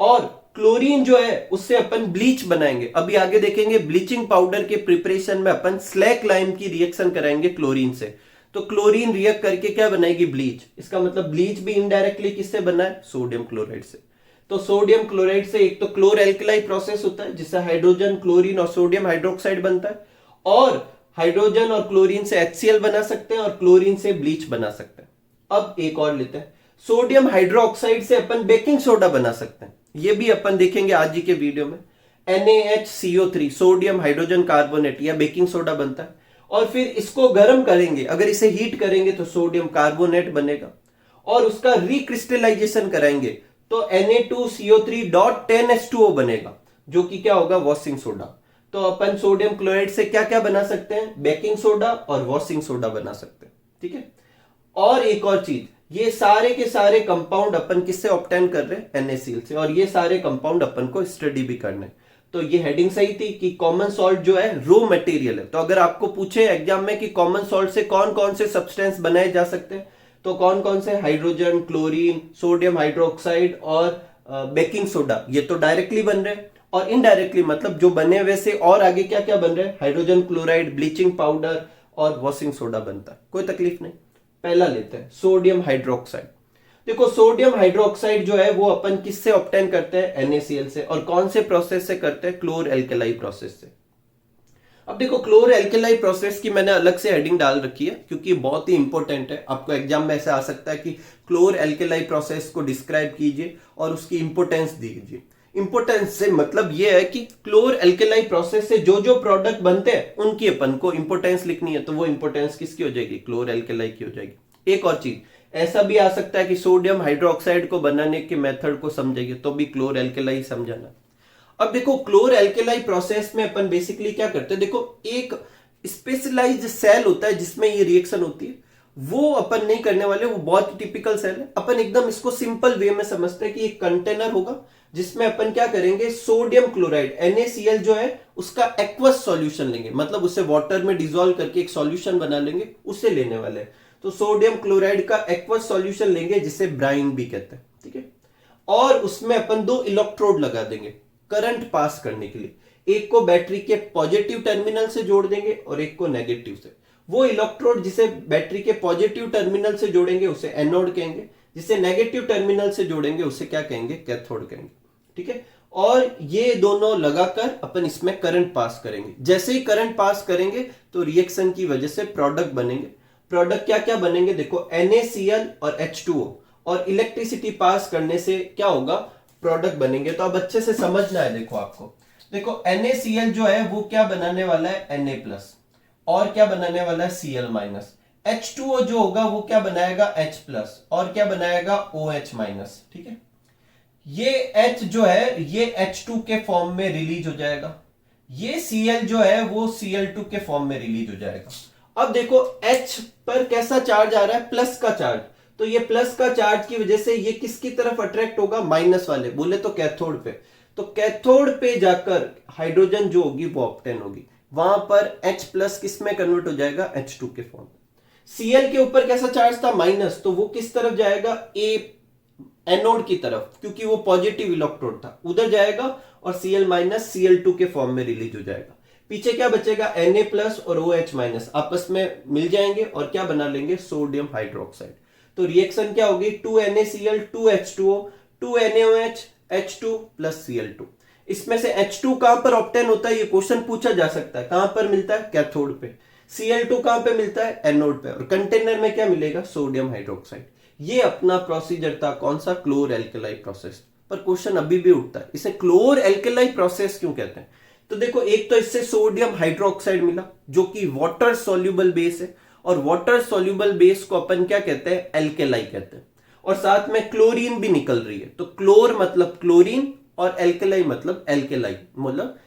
और क्लोरीन जो है उससे अपन ब्लीच बनाएंगे, अभी आगे देखेंगे। ब्लीचिंग पाउडर के प्रिपरेशन में अपन स्लैक लाइम की रिएक्शन कराएंगे क्लोरीन से, तो क्लोरीन रिएक्ट करके क्या बनाएगी? ब्लीच। इसका मतलब ब्लीच भी इनडायरेक्टली किससे बना है? सोडियम क्लोराइड से। तो सोडियम क्लोराइड से एक तो क्लोर एल्कलाई प्रोसेस होता है जिससे हाइड्रोजन, क्लोरीन और सोडियम हाइड्रोक्साइड बनता है, और हाइड्रोजन और क्लोरीन से HCl बना सकते हैं, और क्लोरीन से ब्लीच बना सकते हैं। अब एक और लेते हैं, सोडियम हाइड्रोक्साइड से अपन बेकिंग सोडा बना सकते हैं, ये भी अपन देखेंगे आज ही के वीडियो में। NaHCO3 सोडियम हाइड्रोजन कार्बोनेट या बेकिंग सोडा बनता है, और फिर इसको गर्म करेंगे, अगर इसे हीट करेंगे तो सोडियम कार्बोनेट बनेगा, और उसका रिक्रिस्टलाइजेशन कराएंगे तो Na2CO3.10H2O बनेगा, जो कि क्या होगा? Washing soda. तो अपन सोडियम क्लोराइड से क्या क्या बना सकते हैं? बेकिंग सोडा और वॉशिंग सोडा बना सकते हैं। ठीक है, और एक और चीज, ये सारे के सारे कंपाउंड अपन किससे ऑब्टेन कर रहे हैं? NaCl से, और ये सारे कंपाउंड अपन को स्टडी भी करने। तो ये हेडिंग सही थी कि कॉमन सॉल्ट जो है रो मटेरियल है। तो अगर आपको पूछे एग्जाम में कि कॉमन सॉल्ट से कौन कौन से सब्सटेंस बनाए जा सकते हैं, तो कौन कौन से? हाइड्रोजन, क्लोरीन, सोडियम हाइड्रोक्साइड और बेकिंग सोडा, ये तो डायरेक्टली बन रहे हैं, और इनडायरेक्टली मतलब जो बने हुए से और आगे क्या क्या बन रहे हैं? हाइड्रोजन क्लोराइड, ब्लीचिंग पाउडर और वॉशिंग सोडा बनता है, कोई तकलीफ नहीं। पहला लेते हैं सोडियम हाइड्रोक्साइड। देखो सोडियम हाइड्रोक्साइड जो है वो अपन किससे ऑब्टेन करते हैं? NaCl से, और कौन से प्रोसेस से करते हैं? क्लोर एल्केलाई प्रोसेस से। अब देखो क्लोर एल्केलाई प्रोसेस की मैंने अलग से हेडिंग डाल रखी है क्योंकि बहुत ही इंपॉर्टेंट है। आपको एग्जाम में ऐसा आ सकता है कि क्लोर एल्केलाई प्रोसेस को डिस्क्राइब कीजिए और उसकी इंपोर्टेंस दीजिए। इंपोर्टेंस से मतलब यह है कि क्लोर एल्केलाई प्रोसेस से जो जो प्रोडक्ट बनते हैं उनकी अपन को इंपोर्टेंस लिखनी है, तो वो इंपोर्टेंस किसकी हो जाएगी? क्लोर एल्केलाई की हो जाएगी। एक और चीज ऐसा भी आ सकता है कि सोडियम हाइड्रोक्साइड को बनाने के मेथड को समझेंगे तो भी क्लोर एल्केलाई समझाना। अब देखो क्लोर एल्केलाई प्रोसेस में अपन बेसिकली क्या करते हैं, देखो एक स्पेशलाइज्ड सेल होता है जिसमें ये रिएक्शन होती है, वो अपन नहीं करने वाले, वो बहुत टिपिकल सेल है। अपन एकदम इसको सिंपल वे में समझते हैं कि एक कंटेनर होगा जिसमें अपन क्या करेंगे, सोडियम क्लोराइड NaCl जो है उसका एक्वस सॉल्यूशन लेंगे, मतलब उसे वाटर में डिसॉल्व करके एक सॉल्यूशन बना लेंगे, उसे लेने वाले हैं। तो सोडियम क्लोराइड का एक्वस सॉल्यूशन लेंगे जिसे ब्राइन भी कहते हैं, ठीक है। और उसमें अपन 2 इलेक्ट्रोड लगा देंगे करंट पास करने के लिए, एक को बैटरी के पॉजिटिव टर्मिनल से जोड़ देंगे और एक को नेगेटिव से। वो इलेक्ट्रोड जिसे बैटरी के पॉजिटिव टर्मिनल से जोड़ेंगे उसे एनोड कहेंगे, जिसे नेगेटिव टर्मिनल से जोड़ेंगे उसे क्या कहेंगे, कैथोड कहेंगे, ठीक है। और ये दोनों लगाकर अपन इसमें करंट पास करेंगे। जैसे ही करंट पास करेंगे तो रिएक्शन की वजह से प्रोडक्ट बनेंगे। प्रोडक्ट क्या क्या बनेंगे, देखो NaCl और H2O, और इलेक्ट्रिसिटी पास करने से क्या होगा, प्रोडक्ट बनेंगे। तो अब अच्छे से समझना है, देखो आपको, देखो NaCl जो है वो क्या बनाने वाला है, Na+, और क्या बनाने वाला है, Cl-। H2O जो होगा वो क्या बनाएगा, H+, और क्या बनाएगा, OH-, ठीक है। ये H जो है ये H2 के फॉर्म में रिलीज हो जाएगा, ये Cl जो है वो Cl2 के फॉर्म में रिलीज हो जाएगा। अब देखो H पर कैसा चार्ज आ रहा है, प्लस का चार्ज, तो ये प्लस का चार्ज की वजह से ये किसकी तरफ अट्रैक्ट होगा, माइनस वाले, बोले तो कैथोड पे। तो कैथोड पे जाकर हाइड्रोजन जो होगी वो ऑप्टेन होगी, वहां पर H+ किस में कन्वर्ट हो जाएगा, H2 के फॉर्म में। Cl के ऊपर कैसा चार्ज था, माइनस, तो वो किस तरफ जाएगा, एनोड की तरफ, क्योंकि वो पॉजिटिव इलेक्ट्रोड था, उधर जाएगा और Cl- Cl2 के फॉर्म में रिलीज हो जाएगा। पीछे क्या बचेगा, Na+ और OH- आपस में मिल जाएंगे और क्या बना लेंगे, सोडियम हाइड्रोक्साइड। तो रिएक्शन क्या होगी, 2NaCl 2H2O 2NaOH H2 plus Cl2। इसमें से H2 कहां पर ऑब्टेन होता है, ये क्वेश्चन पूछा जा सकता है, कहां पर मिलता है, कैथोड पे। Cl2 कहां पे मिलता है, एनोड पे, और कंटेनर में क्या मिलेगा, सोडियम हाइड्रोक्साइड। ये अपना प्रोसीजर था, कौन सा, क्लोर एल्केलाई प्रोसेस। पर क्वेश्चन अभी भी उठता है, इसे क्लोर एल्केलाई प्रोसेस क्यों कहते हैं। तो देखो, एक तो इससे सोडियम हाइड्रोक्साइड मिला जो कि वाटर सोल्यूबल बेस है, और वाटर सोल्यूबल बेस को अपन क्या कहते हैं, एल्केलाई कहते हैं। और साथ में क्लोरीन भी निकल रही है, तो क्लोर मतलब क्लोरीन और एल्केलाई मतलब एल्केलाई, मतलब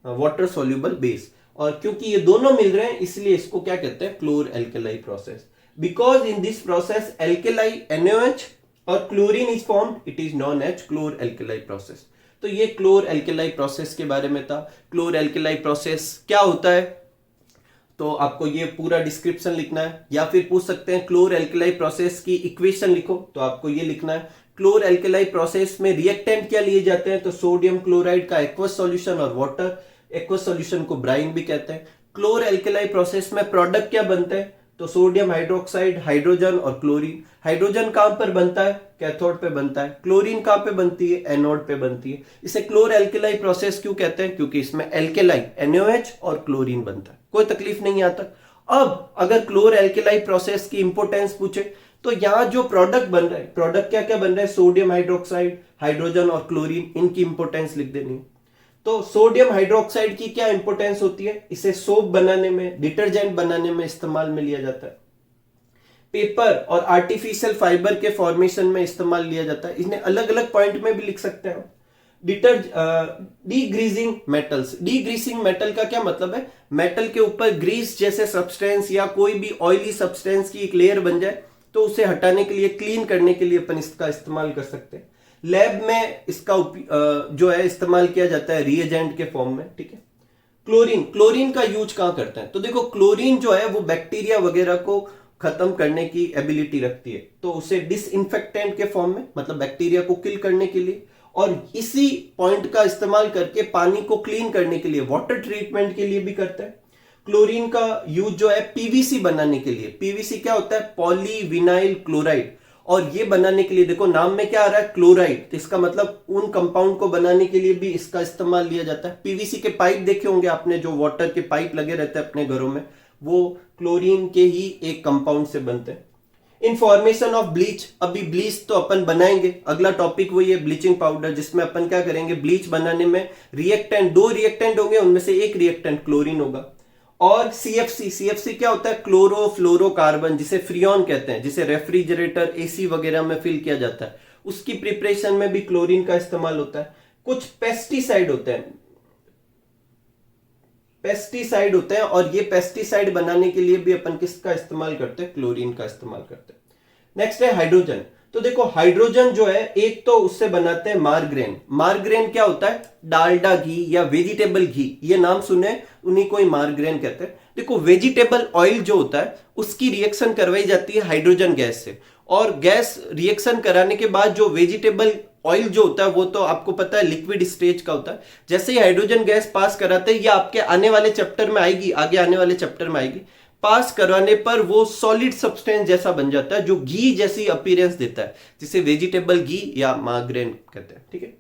वाटर सोल्यूबल बेस। और क्योंकि ये दोनों मिल रहे हैं इसलिए इसको क्या कहते हैं, chlor alkali process. Because in this process alkali NaOH और chlorine is formed, it is known as chlor alkali process. तो ये क्लोर एल्केलाई प्रोसेस के बारे में था। क्लोर एल्केलाई प्रोसेस क्या होता है, तो आपको ये पूरा डिस्क्रिप्शन लिखना है, या फिर पूछ सकते हैं क्लोर एल्केलाई प्रोसेस की इक्वेशन लिखो, तो आपको ये लिखना है। क्लोर एल्केलाई प्रोसेस में रिएक्टेंट क्या लिए जाते हैं, तो सोडियम क्लोराइड का एक्वस सॉल्यूशन और वाटर, एक्वस सॉल्यूशन को ब्राइन भी कहते हैं। क्लोर एल्केलाई प्रोसेस में प्रोडक्ट क्या बनते हैं, तो सोडियम हाइड्रोक्साइड, हाइड्रोजन और क्लोरीन। हाइड्रोजन कहां पर बनता है, कैथोड पे बनता है। क्लोरीन कहां पे बनती है, एनोड पे बनती है। इसे क्लोर एल्केलाई प्रोसेस क्यों कहते हैं, क्योंकि इसमें एल्केलाई NaOH और क्लोरीन बनता है। कोई तकलीफ नहीं आता। अब अगर क्लोर एल्केलाई प्रोसेस की इंपोर्टेंस पूछे तो यहां जो प्रोडक्ट बन रहा है, प्रोडक्ट क्या क्या बन रहा है, सोडियम हाइड्रोक्साइड, हाइड्रोजन और क्लोरीन, इनकी इंपोर्टेंस लिख देनी है। तो सोडियम हाइड्रोक्साइड की क्या इंपोर्टेंस होती है, इसे सोप बनाने में, डिटर्जेंट बनाने में इस्तेमाल में लिया जाता है। पेपर और आर्टिफिशियल फाइबर के फॉर्मेशन में इस्तेमाल लिया जाता है। इन्हें अलग अलग पॉइंट में भी लिख सकते हैं। डीग्रीजिंग मेटल्स, डीग्रीसिंग मेटल का क्या मतलब है, मेटल के ऊपर ग्रीस जैसे सब्सटेंस या कोई भी ऑयली सब्सटेंस की एक लेयर बन जाए तो उसे हटाने के लिए, क्लीन करने के लिए अपन इसका इस्तेमाल कर सकते हैं। लैब में इसका जो है इस्तेमाल किया जाता है रिएजेंट के फॉर्म में, ठीक है। क्लोरीन, क्लोरीन का यूज कहां करते हैं, तो देखो क्लोरीन जो है वो बैक्टीरिया वगैरह को खत्म करने की एबिलिटी रखती है, तो उसे डिसइंफेक्टेंट के फॉर्म में, मतलब बैक्टीरिया को किल करने के लिए, और इसी पॉइंट का इस्तेमाल करके पानी को क्लीन करने के लिए, वाटर ट्रीटमेंट के लिए भी करते हैं। क्लोरीन का यूज जो है पीवीसी बनाने के लिए, पीवीसी क्या होता है, पॉलीविनाइल क्लोराइड, और ये बनाने के लिए देखो नाम में क्या आ रहा है, क्लोराइड, तो इसका मतलब उन कंपाउंड को बनाने के लिए भी इसका इस्तेमाल लिया जाता है। पीवीसी के पाइप देखे होंगे आपने, जो वाटर के पाइप लगे रहते हैं अपने घरों में, वो क्लोरीन के ही एक कंपाउंड से बनते हैं। इन फॉर्मेशन ऑफ ब्लीच, अभी ब्लीच तो अपन बनाएंगे, अगला टॉपिक वही है ब्लीचिंग पाउडर, जिसमें अपन क्या करेंगे, ब्लीच बनाने में रिएक्टेंट, 2 रिएक्टेंट होंगे, उनमें से एक रिएक्टेंट क्लोरीन होगा। और CFC, CFC क्या होता है, क्लोरोफ्लोरोकार्बन, जिसे फ्रियोन कहते हैं, जिसे रेफ्रिजरेटर, AC वगैरह में फिल किया जाता है, उसकी प्रिपरेशन में भी क्लोरीन का इस्तेमाल होता है। कुछ पेस्टिसाइड होते हैं, पेस्टिसाइड होते हैं, और ये पेस्टिसाइड बनाने के लिए भी अपन किसका इस्तेमाल करते हैं, क्लोरीन का इस्तेमाल करते हैं। नेक्स्ट है हाइड्रोजन। तो देखो हाइड्रोजन जो है, एक तो उससे बनाते हैं मार्गरेन। मार्गरेन क्या होता है, डालडा घी या वेजिटेबल घी, ये नाम सुने, उन्हीं को ही मार्गरेन कहते हैं। देखो वेजिटेबल ऑयल जो होता है उसकी रिएक्शन करवाई जाती है हाइड्रोजन गैस से, और गैस रिएक्शन कराने के बाद जो वेजिटेबल ऑयल जो होता है वो तो आपको पता है लिक्विड स्टेज का होता है। जैसे ही हाइड्रोजन गैस पास कराते हैं, या आपके आने वाले चैप्टर में आएगी, आगे आने वाले चैप्टर में आएगी, पास करवाने पर वो सॉलिड सब्सटेंस जैसा बन जाता है जो घी जैसी अपीयरेंस देता है, जिसे वेजिटेबल घी या मार्गरेन कहते हैं। ठीक है।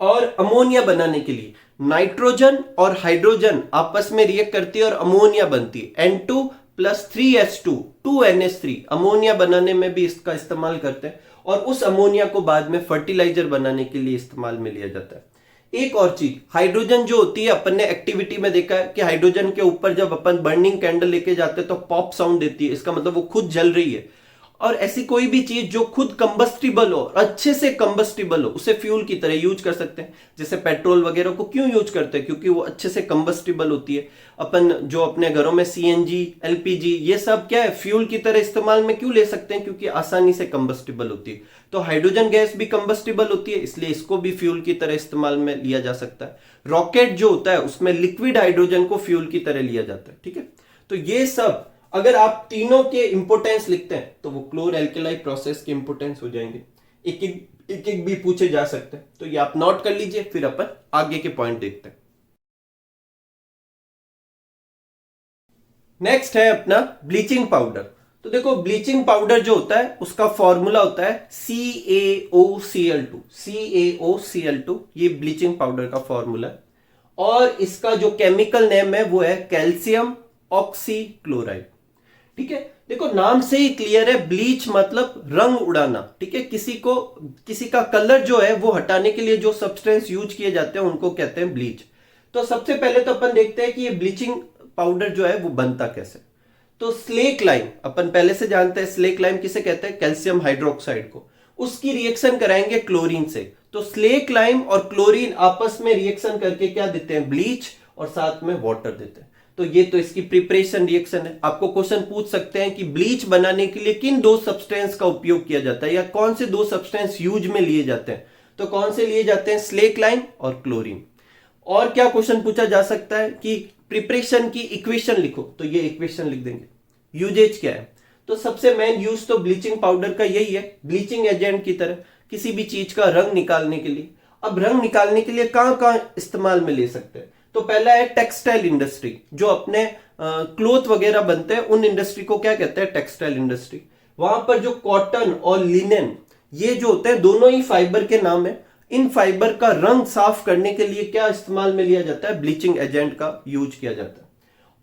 और अमोनिया बनाने के लिए नाइट्रोजन और हाइड्रोजन आपस में रिएक्ट करती है और अमोनिया बनती है। N2 + 3H2 2NH3 अमोनिया बनाने में भी इसका इस्तेमाल करते हैं, और उस अमोनिया को बाद में फर्टिलाइजर बनाने के लिए इस्तेमाल में लिया जाता है। एक और चीज, हाइड्रोजन जो होती है, अपन ने एक्टिविटी में देखा है कि हाइड्रोजन के ऊपर जब अपन बर्निंग कैंडल लेके जाते हैं तो पॉप साउंड देती है, इसका मतलब वो खुद जल रही है। और ऐसी कोई भी चीज जो खुद कंबस्टिबल हो, अच्छे से कंबस्टिबल हो, उसे फ्यूल की तरह यूज कर सकते हैं। जैसे पेट्रोल वगैरह को क्यों यूज करते हैं? क्योंकि वो अच्छे से कंबस्टिबल होती है। अपन जो अपने घरों में CNG, LPG ये सब क्या है, फ्यूल की तरह इस्तेमाल में क्यों ले सकते हैं? क्योंकि आसानी से कंबस्टिबल होती है। तो हाइड्रोजन गैस भी कंबस्टिबल होती है, इसलिए इसको भी फ्यूल की तरह इस्तेमाल में लिया जा सकता है। रॉकेट जो होता है उसमें लिक्विड हाइड्रोजन को फ्यूल की तरह लिया जाता है। ठीक है। तो ये सब अगर आप तीनों के इंपोर्टेंस लिखते हैं तो वो क्लोर एल्केलाई प्रोसेस के इंपोर्टेंस हो जाएंगे। एक एक भी पूछे जा सकते हैं, तो ये आप नोट कर लीजिए, फिर अपन आगे के पॉइंट देखते हैं। नेक्स्ट है अपना ब्लीचिंग पाउडर। तो देखो ब्लीचिंग पाउडर जो होता है उसका फॉर्मूला होता है CaOCl2। CaOCl2 ये ब्लीचिंग पाउडर का फॉर्मूला है, और इसका जो केमिकल नेम है वो है कैल्शियम ऑक्सीक्लोराइड। ठीक है। देखो नाम से ही क्लियर है, ब्लीच मतलब रंग उड़ाना। ठीक है। किसी का कलर जो है वो हटाने के लिए जो सब्सटेंस यूज किए जाते हैं उनको कहते हैं ब्लीच। तो सबसे पहले तो अपन देखते हैं कि ये ब्लीचिंग पाउडर जो है वो बनता कैसे। तो स्लेक लाइम अपन पहले से जानते हैं, स्लेक लाइम किसे कहते हैं? कैल्शियम हाइड्रोक्साइड को। उसकी रिएक्शन कराएंगे क्लोरीन से। तो स्लेक लाइम और क्लोरीन आपस में रिएक्शन करके क्या देते हैं? ब्लीच, और साथ में वाटर देते हैं। तो ये तो इसकी प्रिपरेशन रिएक्शन है। आपको क्वेश्चन पूछ सकते हैं कि ब्लीच बनाने के लिए किन दो सब्सटेंस का उपयोग किया जाता है, या कौन से दो सब्सटेंस यूज में लिए जाते हैं? तो कौन से लिए जाते हैं? स्लेक लाइम और क्लोरीन। और क्या क्वेश्चन पूछा जा सकता है कि प्रिपरेशन की इक्वेशन लिखो, तो ये इक्वेशन लिख देंगे। यूजेज क्या है? तो सबसे मेन यूज तो ब्लीचिंग पाउडर का यही है, ब्लीचिंग एजेंट की तरह किसी भी चीज का रंग निकालने के लिए। अब रंग निकालने के लिए कहां कहां इस्तेमाल में ले सकते हैं? तो पहला है टेक्सटाइल इंडस्ट्री, जो अपने क्लोथ वगैरह बनते हैं उन इंडस्ट्री को क्या कहते हैं? Textile industry. वहां पर जो कॉटन और लिनेन ये जो होते हैं दोनों ही फाइबर के नाम है। इन फाइबर का रंग साफ करने के लिए क्या इस्तेमाल में लिया जाता है? ब्लीचिंग एजेंट का यूज किया जाता है।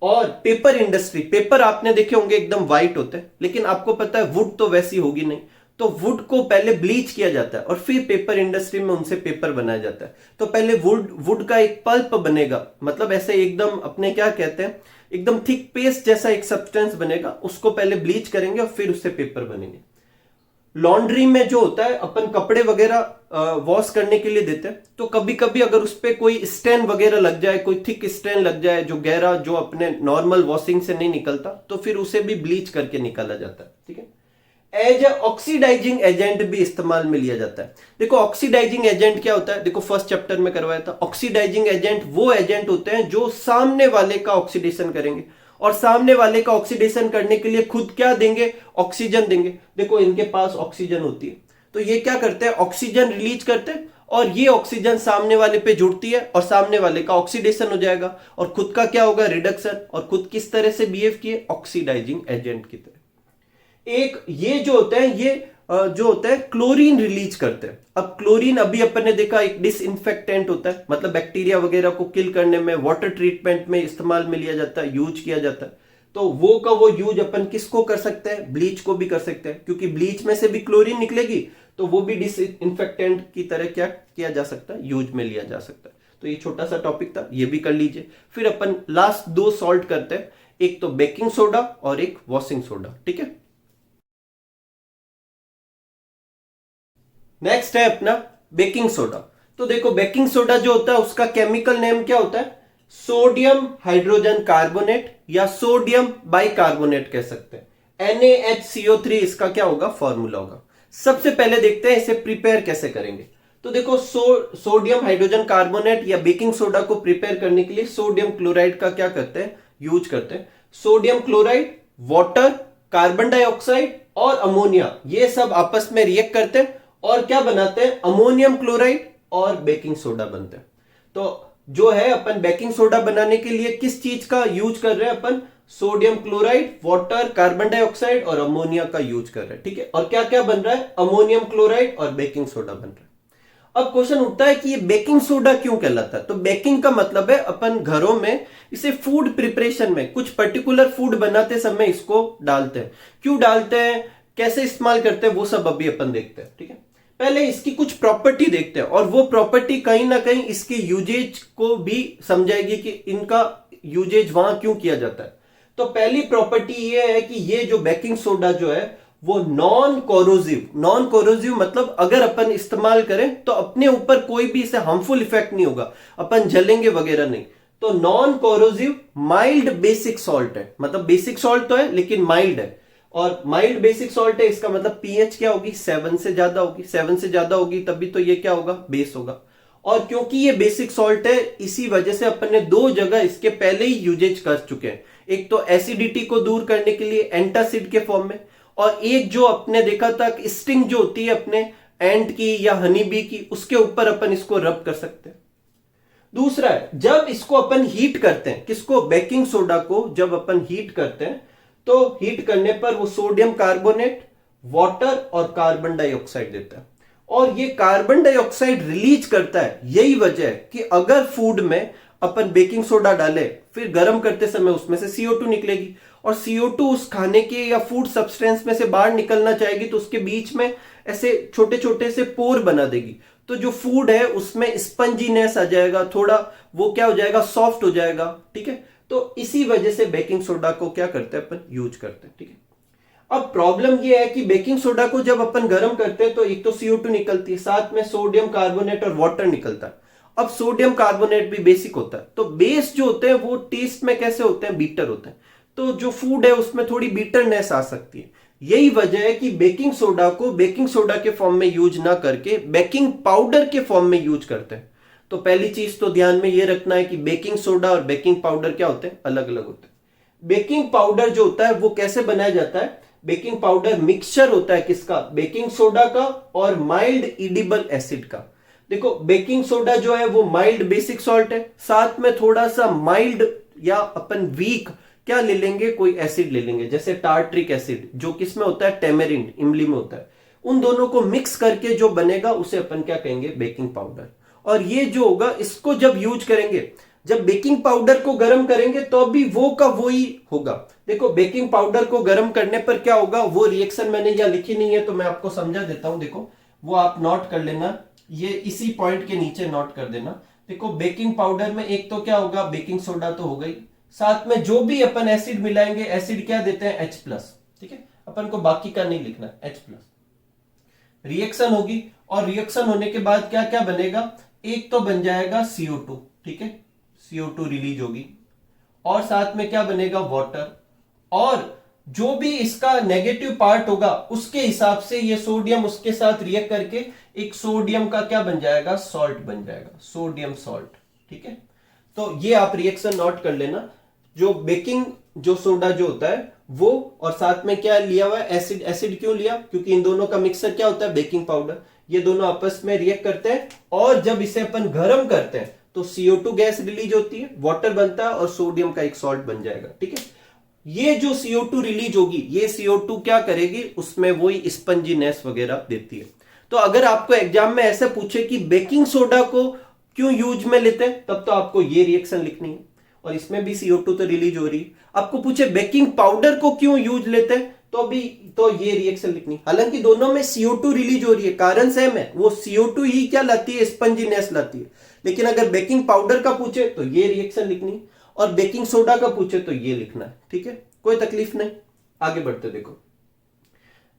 और पेपर इंडस्ट्री, पेपर आपने देखे होंगे एकदम व्हाइट होते हैं, लेकिन आपको पता है वुड तो वैसी होगी नहीं। तो वुड को पहले ब्लीच किया जाता है और फिर पेपर इंडस्ट्री में उनसे पेपर बनाया जाता है। तो पहले वुड का एक पल्प बनेगा, मतलब ऐसे एकदम अपने क्या कहते हैं, एकदम थिक पेस्ट जैसा एक सब्सटेंस बनेगा, उसको पहले ब्लीच करेंगे और फिर उससे पेपर बनेंगे। लॉन्ड्री में जो होता है अपन कपड़े वगैरह वॉश करने के लिए देते हैं, तो कभी कभी अगर उस पर कोई स्टेन वगैरह लग जाए, कोई थिक स्टेन लग जाए जो गहरा, जो अपने नॉर्मल वॉशिंग से नहीं निकलता, तो फिर उसे भी ब्लीच करके निकाला जाता है। ठीक है। एज ए ऑक्सीडाइजिंग एजेंट भी इस्तेमाल में लिया जाता है। देखो ऑक्सीडाइजिंग एजेंट क्या होता है? देखो फर्स्ट चैप्टर में करवाया था। ऑक्सीडाइजिंग एजेंट वो एजेंट होते हैं जो सामने वाले का ऑक्सीडेशन करेंगे, और सामने वाले का ऑक्सीडेशन करने के लिए खुद क्या देंगे? ऑक्सीजन देंगे। देखो इनके पास ऑक्सीजन होती है, तो ये क्या करते हैं? ऑक्सीजन रिलीज करते हैं, और ये ऑक्सीजन सामने वाले पे जुड़ती है और सामने वाले का ऑक्सीडेशन हो जाएगा, और खुद का क्या होगा? रिडक्शन। और खुद किस तरह से बिहेव किए? ऑक्सीडाइजिंग एजेंट की तरह। एक ये जो होते हैं, ये जो होता है क्लोरीन रिलीज करते हैं। अब क्लोरीन अभी अपन ने देखा एक डिसइंफेक्टेंट होता है, मतलब बैक्टीरिया वगैरह को किल करने में, वाटर ट्रीटमेंट में इस्तेमाल में लिया जाता है, यूज किया जाता है। तो वो का वो यूज अपन किसको कर सकते हैं? ब्लीच को भी कर सकते हैं, क्योंकि ब्लीच में से भी क्लोरीन निकलेगी, तो वो भी डिसइंफेक्टेंट की तरह क्या किया जा सकता है? यूज में लिया जा सकता है। तो ये छोटा सा टॉपिक था, ये भी कर लीजिए। फिर अपन लास्ट दो सॉल्ट करते हैं, एक तो बेकिंग सोडा और एक वॉशिंग सोडा। ठीक है। नेक्स्ट है अपना बेकिंग सोडा। तो देखो बेकिंग सोडा जो होता है उसका केमिकल नेम क्या होता है? सोडियम हाइड्रोजन कार्बोनेट, या सोडियम बाइकार्बोनेट कह सकते हैं। NaHCO3 इसका क्या होगा? फॉर्मूला होगा। सबसे पहले देखते हैं इसे प्रिपेयर कैसे करेंगे। तो देखो सोडियम हाइड्रोजन कार्बोनेट या बेकिंग सोडा को प्रिपेयर करने के लिए सोडियम क्लोराइड का क्या करते हैं? यूज करते हैं। Sodium chloride, water, carbon dioxide और अमोनिया, ये सब आपस में रिएक्ट करते हैं और क्या बनाते हैं, अमोनियम क्लोराइड और बेकिंग सोडा बनते हैं। तो जो है अपन बेकिंग सोडा बनाने के लिए किस चीज का यूज कर रहे हैं, अपन sodium chloride, water, carbon dioxide और अमोनिया का यूज कर रहे हैं, ठीक है। और क्या क्या बन रहा है, अमोनियम क्लोराइड और बेकिंग सोडा बन रहा है। अब क्वेश्चन उठता है कि ये बेकिंग सोडा क्यों कहलाता है। तो बेकिंग का मतलब है अपन घरों में इसे फूड प्रिपरेशन में, कुछ पर्टिकुलर फूड बनाते समय इसको डालते हैं। क्यों डालते हैं, कैसे इस्तेमाल करते हैं, वो सब अभी अपन देखते हैं, ठीक है। पहले इसकी कुछ प्रॉपर्टी देखते हैं और वो प्रॉपर्टी कहीं ना कहीं इसके यूजेज को भी समझाएगी कि इनका यूजेज वहां क्यों किया जाता है। तो पहली प्रॉपर्टी ये है कि ये जो बेकिंग सोडा जो है वो नॉन कोरोसिव। नॉन कोरोसिव मतलब अगर अपन इस्तेमाल करें तो अपने ऊपर कोई भी इसे हार्मफुल इफेक्ट नहीं होगा, अपन जलेंगे वगैरह नहीं। तो non corrosive mild basic salt है, मतलब बेसिक सॉल्ट तो है लेकिन माइल्ड है। और माइल्ड बेसिक सॉल्ट है, इसका मतलब पीएच क्या होगी, 7 से ज्यादा होगी। 7 से ज्यादा होगी तभी तो ये क्या होगा, बेस होगा। और क्योंकि ये बेसिक सॉल्ट है, इसी वजह से अपन ने दो जगह इसके पहले ही यूजेज कर चुके हैं। एक तो एसिडिटी को दूर करने के लिए एंटासिड के फॉर्म में, और एक जो अपने देखा था स्टिंग जो होती है अपने एंट की या हनी बी की, उसके ऊपर अपन इसको रब कर सकते हैं। दूसरा है जब इसको अपन हीट करते हैं, किसको, बेकिंग सोडा को जब अपन हीट करते हैं तो हीट करने पर वो सोडियम कार्बोनेट, वाटर और कार्बन डाइऑक्साइड देता है। और ये कार्बन डाइऑक्साइड रिलीज करता है। यही वजह है कि अगर फूड में अपन बेकिंग सोडा डाले फिर गर्म करते समय उसमें से CO2 निकलेगी, और CO2 उस खाने के या फूड सब्सटेंस में से बाहर निकलना चाहेगी तो उसके बीच में ऐसे छोटे छोटे से पोर बना देगी। तो जो फूड है उसमें स्पंजीनेस आ जाएगा, थोड़ा वो क्या हो जाएगा, सॉफ्ट हो जाएगा, ठीक है। तो इसी वजह से बेकिंग सोडा को क्या करते हैं अपन, यूज करते हैं, ठीक है। अब प्रॉब्लम ये है कि बेकिंग सोडा को जब अपन गर्म करते हैं तो एक तो CO2 निकलती है, साथ में सोडियम कार्बोनेट और वाटर निकलता है। अब सोडियम कार्बोनेट भी बेसिक होता है, तो बेस जो होते हैं वो टेस्ट में कैसे होते हैं, बीटर होते हैं। तो जो फूड है उसमें थोड़ी बीटरनेस आ सकती है। यही वजह है कि बेकिंग सोडा को बेकिंग सोडा के फॉर्म में यूज ना करके बेकिंग पाउडर के फॉर्म में यूज करते हैं। तो पहली चीज तो ध्यान में ये रखना है कि बेकिंग सोडा और बेकिंग पाउडर क्या होते हैं, अलग अलग होते हैं। बेकिंग पाउडर जो होता है वो कैसे बनाया जाता है, बेकिंग पाउडर मिक्सचर होता है किसका, बेकिंग सोडा का और माइल्ड इडिबल एसिड का। देखो बेकिंग सोडा जो है वो माइल्ड बेसिक सॉल्ट है, साथ में थोड़ा सा माइल्ड या अपन वीक क्या ले लेंगे, कोई एसिड ले लेंगे, जैसे टार्ट्रिक एसिड जो किसमें होता है, टेमेरिंड, इमली में होता है। उन दोनों को मिक्स करके जो बनेगा उसे अपन क्या कहेंगे, बेकिंग पाउडर। और ये जो होगा इसको जब यूज करेंगे, जब बेकिंग पाउडर को गर्म करेंगे तो भी वो का वो ही होगा। देखो बेकिंग पाउडर को गर्म करने पर क्या होगा, वो रिएक्शन मैंने यहाँ लिखी नहीं है तो मैं आपको समझा देता हूं। देखो वो आप नोट कर लेना, ये इसी पॉइंट के नीचे नोट कर देना। देखो बेकिंग पाउडर में एक तो क्या होगा, बेकिंग सोडा तो हो गई, साथ में जो भी अपन एसिड मिलाएंगे, एसिड क्या देते हैं, H+, ठीक है। अपन को बाकी का नहीं लिखना, H+। रिएक्शन होगी और रिएक्शन होने के बाद क्या क्या बनेगा, एक तो बन जाएगा CO2, ठीक है, CO2 रिलीज होगी, और साथ में क्या बनेगा, वाटर। और जो भी इसका नेगेटिव पार्ट होगा उसके हिसाब से ये सोडियम उसके साथ रिएक्ट करके एक सोडियम का क्या बन जाएगा, सॉल्ट बन जाएगा, सोडियम सॉल्ट, ठीक है। तो ये आप रिएक्शन नोट कर लेना। जो बेकिंग जो सोडा जो होता है वो, और साथ में क्या लिया हुआ है, एसिड। एसिड क्यों लिया, क्योंकि इन दोनों का मिक्सर क्या होता है, बेकिंग पाउडर। ये दोनों आपस में रिएक्ट करते हैं और जब इसे अपन गर्म करते हैं तो CO2 गैस रिलीज होती है, वाटर बनता है और सोडियम का एक सॉल्ट बन जाएगा, ठीक है। ये जो CO2 रिलीज होगी, ये CO2 क्या करेगी, उसमें वही स्पंजीनेस वगैरह देती है। तो अगर आपको एग्जाम में ऐसे पूछे कि बेकिंग सोडा को क्यों यूज में लेते हैं, तब तो आपको ये रिएक्शन लिखनी है, और इसमें भी CO2 तो रिलीज हो रही है। आपको पूछे बेकिंग पाउडर को क्यों यूज लेते हैं, तो भी तो ये रिएक्शन लिखनी। हालांकि दोनों में CO2 रिलीज हो रही है, कारण सेम है, वो CO2 ही क्या लाती है, स्पंजीनेस लाती है। लेकिन अगर बेकिंग पाउडर का पूछे तो ये रिएक्शन लिखनी, और बेकिंग सोडा का पूछे तो ये लिखना है, ठीक है, कोई तकलीफ नहीं। आगे बढ़ते देखो,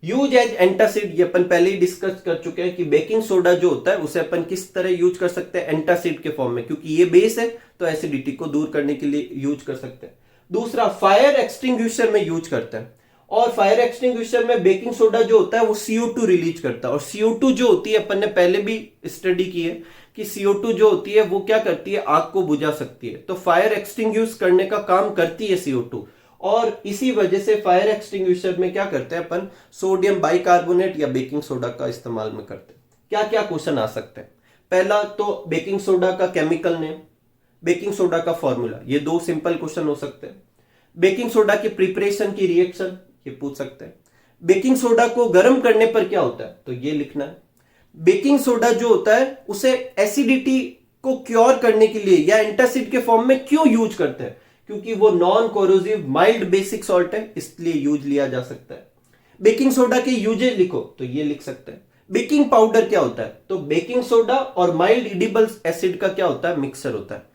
यूज एज एंटासिड, ये अपन पहले ही डिस्कस कर चुके हैं कि बेकिंग सोडा जो होता है उसे अपन किस तरह यूज कर सकते हैं, एंटासिड के फॉर्म में, क्योंकि ये बेस है तो एसिडिटी को दूर करने के लिए यूज कर सकते हैं। दूसरा, फायर एक्सटिंग्विशर में यूज करते हैं, और फायर एक्सटिंग्विशर में बेकिंग सोडा जो होता है वो CO2 रिलीज करता है। और CO2 जो होती है अपन ने पहले भी स्टडी की है कि CO2 जो होती है वो क्या करती है, आग को बुझा सकती है। तो फायर एक्सटिंग्विश करने का काम करती है CO2, और इसी वजह से फायर एक्सटिंग्विशर में क्या करते हैं अपन, सोडियम बाइकार्बोनेट या बेकिंग सोडा का इस्तेमाल में करते हैं। क्या क्या क्वेश्चन आ सकते हैं, पहला तो बेकिंग सोडा का केमिकल नेम, बेकिंग सोडा का फॉर्मूला, ये दो सिंपल क्वेश्चन हो सकते हैं। बेकिंग सोडा की प्रिपरेशन की रिएक्शन, ये पूछ सकते हैं। बेकिंग सोडा को गर्म करने पर क्या होता है, तो ये लिखना है। बेकिंग सोडा जो होता है उसे एसिडिटी को क्योर करने के लिए या एंटासिड के फॉर्म में क्यों यूज करते हैं, क्योंकि वो non corrosive mild basic salt है, इसलिए यूज लिया जा सकता है। बेकिंग सोडा के यूजेज लिखो, तो ये लिख सकते हैं। बेकिंग पाउडर क्या होता है, तो बेकिंग सोडा और माइल्ड इडिबल एसिड का क्या होता है, मिक्सर होता है।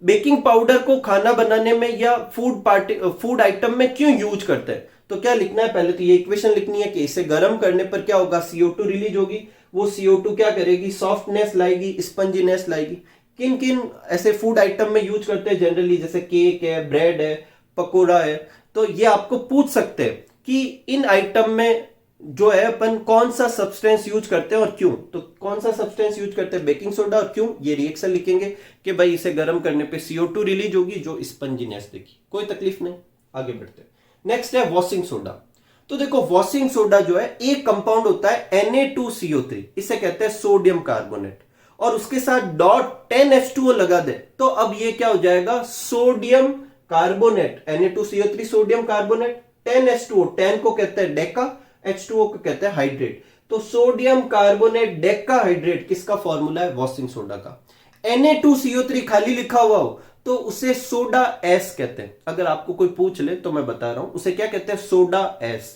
बेकिंग पाउडर को खाना बनाने में या फूड आइटम में क्यों यूज करते हैं, तो क्या लिखना है, पहले तो ये इक्वेशन लिखनी है कि इसे गर्म करने पर क्या होगा, CO2 रिलीज होगी। वो CO2 क्या करेगी, सॉफ्टनेस लाएगी, स्पंजीनेस लाएगी। किन किन ऐसे फूड आइटम में यूज करते हैं जनरली, जैसे केक है, ब्रेड है, पकोड़ा है। तो ये आपको पूछ सकते हैं कि इन आइटम में जो है अपन कौन सा सब्सटेंस यूज करते हैं और क्यों। तो कौन सा सब्सटेंस यूज करते हैं, बेकिंग सोडा, और क्यों, ये रिएक्शन लिखेंगे कि भाई इसे गर्म करने पे CO2 रिलीज होगी जो स्पंजीनेस देगी। कोई तकलीफ नहीं, आगे बढ़ते हैं। नेक्स्ट है वॉशिंग सोडा। तो देखो वॉशिंग सोडा जो है एक कंपाउंड होता है Na2CO3, इसे कहते हैं सोडियम कार्बोनेट, और उसके साथ डॉट 10H2O लगा दे तो अब ये क्या हो जाएगा, sodium carbonate, Na2CO3 sodium carbonate, 10H2O, 10 को कहते हैं डेका, H2O को कहते हैं हाइड्रेट। तो सोडियम कार्बोनेट डेका हाइड्रेट किसका फॉर्मूला है, वॉशिंग सोडा का। Na2CO3 खाली लिखा हुआ हो तो उसे सोडा एस कहते हैं। अगर आपको कोई पूछ ले तो मैं बता रहा हूं, उसे क्या कहते हैं, सोडा एस।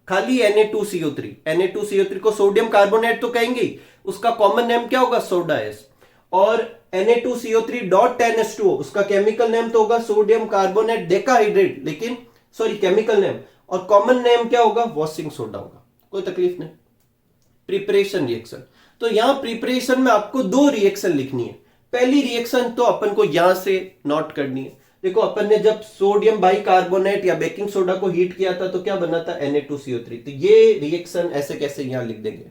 खाली Na2CO3 को सोडियम कार्बोनेट तो कहेंगे, उसका कॉमन नेम क्या होगा, सोडा एस। और Na2CO3 डॉट 10H2O, उसका केमिकल नेम तो होगा सोडियम कार्बोनेट डेकाहाइड्रेट, लेकिन सॉरी केमिकल नेम, और कॉमन नेम क्या होगा, वॉशिंग सोडा होगा। कोई तकलीफ नहीं। प्रिपरेशन रिएक्शन, तो यहां प्रिपरेशन में आपको दो रिएक्शन लिखनी है। पहली रिएक्शन तो अपन को यहां से नोट करनी है। देखो अपन ने जब सोडियम बाइकार्बोनेट या बेकिंग सोडा को हीट किया था तो क्या बना था, Na2CO3। तो ये रिएक्शन ऐसे कैसे यहां लिख देंगे,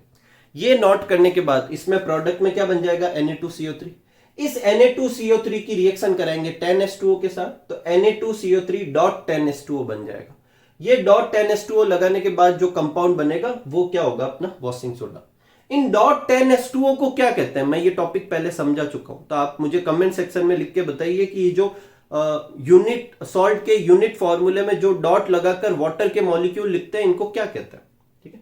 ये नोट करने के बाद इसमें प्रोडक्ट में क्या बन जाएगा, Na2CO3। इस Na2CO3 की रिएक्शन कराएंगे 10H2O के साथ, तो Na2CO3 डॉट 10H2O बन जाएगा। ये डॉट 10H2O लगाने के बाद जो कंपाउंड बनेगा वो क्या होगा, अपना washing soda. In dot 10H2O को क्या कहते हैं, मैं ये टॉपिक पहले समझा चुका हूं, तो आप मुझे कमेंट सेक्शन में लिख के बताइए कि ये जो यूनिट सॉल्ट के यूनिट फॉर्मूले में जो डॉट लगाकर वाटर के मॉलिक्यूल लिखते हैं इनको क्या कहते हैं। ठीक है,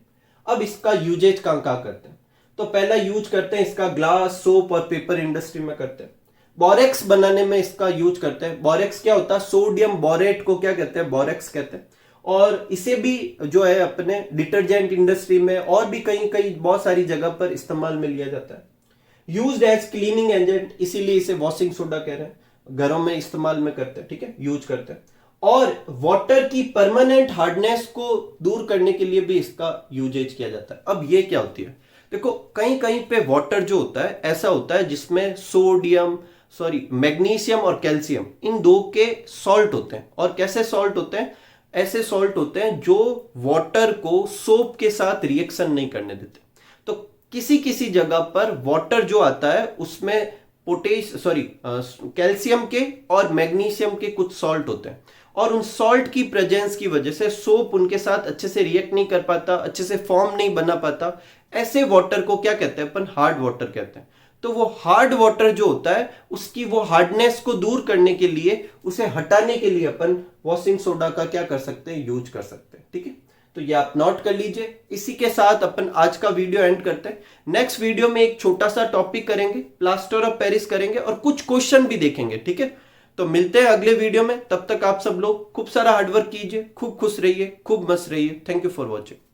अब इसका यूजेज कहां करते हैं, तो पहला यूज करते हैं इसका ग्लास, सोप और पेपर इंडस्ट्री में करते हैं। बोरेक्स बनाने में इसका यूज करते हैं। बोरेक्स क्या होता है, सोडियम बोरेट को क्या कहते हैं, बोरेक्स कहते हैं। और इसे भी जो है अपने डिटर्जेंट इंडस्ट्री में और भी कई कई बहुत सारी जगह पर इस्तेमाल में लिया जाता है। यूज्ड एज क्लीनिंग एजेंट, इसीलिए इसे वॉशिंग सोडा कह रहे हैं। घरों में इस्तेमाल में करते हैं, ठीक है, यूज करते हैं। और वाटर की परमानेंट हार्डनेस को दूर करने के लिए भी इसका यूजेज किया जाता है। अब ये क्या होती है, देखो कहीं कहीं पे वाटर जो होता है ऐसा होता है जिसमें मैग्नीशियम और कैल्शियम इन दो के सॉल्ट होते हैं। और कैसे सॉल्ट होते हैं, ऐसे सॉल्ट होते हैं जो वाटर को सोप के साथ रिएक्शन नहीं करने देते। तो किसी किसी जगह पर वाटर जो आता है उसमें कैल्शियम के और मैग्नीशियम के कुछ सॉल्ट होते हैं, और उन सॉल्ट की प्रेजेंस की वजह से सोप उनके साथ अच्छे से रिएक्ट नहीं कर पाता, अच्छे से फॉर्म नहीं बना पाता। ऐसे वाटर को क्या कहते हैं अपन, हार्ड वाटर कहते हैं। तो वो हार्ड वाटर जो होता है उसकी वो हार्डनेस को दूर करने के लिए, उसे हटाने के लिए अपन वॉशिंग सोडा का क्या कर सकते हैं, यूज कर सकते हैं। ठीक है, तो ये आप नोट कर लीजिए। इसी के साथ अपन आज का वीडियो एंड करते हैं। नेक्स्ट वीडियो में एक छोटा सा टॉपिक करेंगे, प्लास्टर ऑफ पेरिस करेंगे और कुछ क्वेश्चन भी देखेंगे। ठीक है, तो मिलते हैं अगले वीडियो में। तब तक आप सब लोग खूब सारा हार्डवर्क कीजिए, खूब खुश रहिए, खूब मस्त रहिए। Thank you for watching.